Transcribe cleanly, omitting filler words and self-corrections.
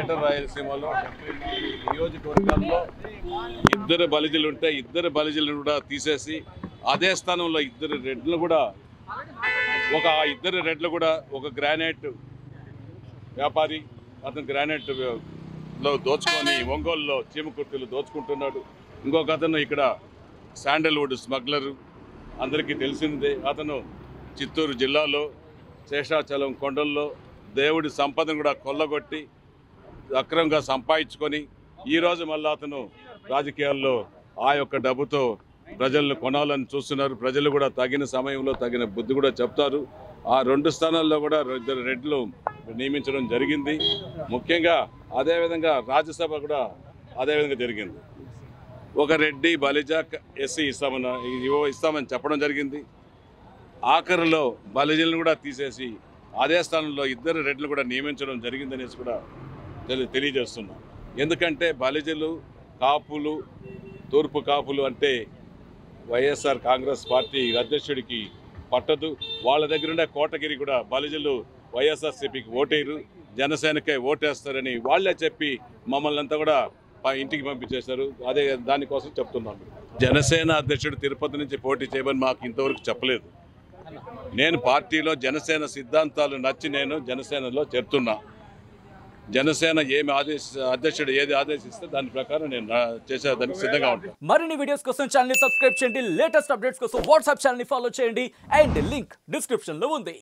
Greater రాయలసీమలో నియోజకవర్గాల్లో ఇద్దరు బలిజలు ఉంటే ఇద్దరు బలిజలను కూడా తీసేసి అదే స్థానంలో ఇద్దరు రెడ్లు కూడా ఒక గ్రానైట్ వ్యాపారి అతను గ్రానైట్లో దోచుకొని ఒంగోలులో చీమకుర్తిలో దోచుకుంటున్నాడు. ఇంకొక అతను ఇక్కడ శాండల్వుడ్ స్మగ్లరు, అందరికీ తెలిసిందే. అతను చిత్తూరు జిల్లాలో శేషాచలం కొండల్లో దేవుడి సంపదను కూడా కొల్లగొట్టి అక్రమంగా సంపాదించుకొని ఈరోజు మళ్ళీ అతను రాజకీయాల్లో ఆ యొక్క డబ్బుతో ప్రజలను కొనాలని చూస్తున్నారు. ప్రజలు కూడా తగిన సమయంలో తగిన బుద్ధి కూడా చెప్తారు. ఆ 2 స్థానాల్లో కూడా ఇద్దరు రెడ్లు నియమించడం జరిగింది. ముఖ్యంగా అదేవిధంగా రాజ్యసభ కూడా అదేవిధంగా జరిగింది. ఒక రెడ్డి బలిజ ఎస్సీ ఇస్తామని చెప్పడం జరిగింది. ఆఖరిలో బలిజలను కూడా తీసేసి అదే స్థానంలో ఇద్దరు రెడ్లు కూడా నియమించడం జరిగిందనేసి కూడా తెలియజేస్తున్నాం. ఎందుకంటే బలిజలు, కాపులు, తూర్పు కాపులు అంటే వైఎస్ఆర్ కాంగ్రెస్ పార్టీ అధ్యక్షుడికి పట్టదు. వాళ్ళ దగ్గర ఉండే కోటగిరి కూడా బలిజలు వైఎస్ఆర్సీపీకి ఓటేరు, జనసేనకే ఓటేస్తారని వాళ్ళే చెప్పి మమ్మల్ని అంతా కూడా ఇంటికి పంపించేశారు. అదే దానికోసం చెప్తున్నాను. జనసేన అధ్యక్షుడు తిరుపతి నుంచి పోటీ చేయమని మాకు ఇంతవరకు చెప్పలేదు. నేను పార్టీలో జనసేన సిద్ధాంతాలు నచ్చి నేను జనసేనలో చేరుతున్నా. జనసేన అధ్యక్షుడు ఏది ఆదేశిస్తే దాని ప్రకారం నేను చేసేదానికి సిద్ధంగా ఉంటాను. మరిన్ని వీడియోస్ కోసం ఛానల్ ని సబ్స్క్రైబ్ చేయండి. లేటెస్ట్ అప్డేట్స్ కోసం వాట్సాప్ ఛానల్ ని ఫాలో చేయండి. అండ్ లింక్ డిస్క్రిప్షన్ లో ఉంది.